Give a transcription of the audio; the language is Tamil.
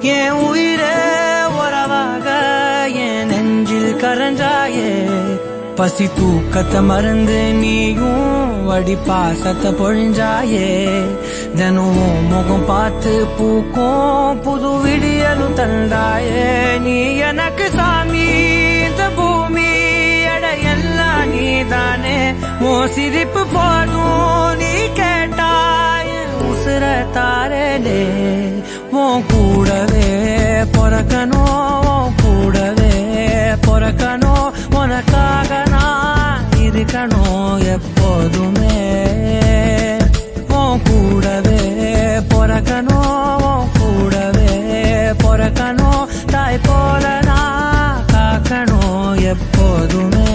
என் உயிரே உறவாக என் நெஞ்சில் கரஞ்சாயே பசி தூக்கத்தை மறந்து நீயும் வடி பாசத்தை பொழிஞ்சாயே தினமும் முகம் பார்த்து பூக்கும் புது விடியலும் தந்தாயே நீ எனக்கு சாமி இந்த பூமி எல்லாம் நீதானே ஓ சிரிப்பு போதும் நீ கேட்டாய் உசுர தாரே உன் கூடவே பொறக்கணும் உன் கூடவே பொறக்கணும் உனக்காக நான் இருக்கணும் எப்போதுமே உன் கூடவே பொறக்கணும் உன் கூடவே பொறக்கணும் தாய் போல நான் காக்கணும் எப்போதுமே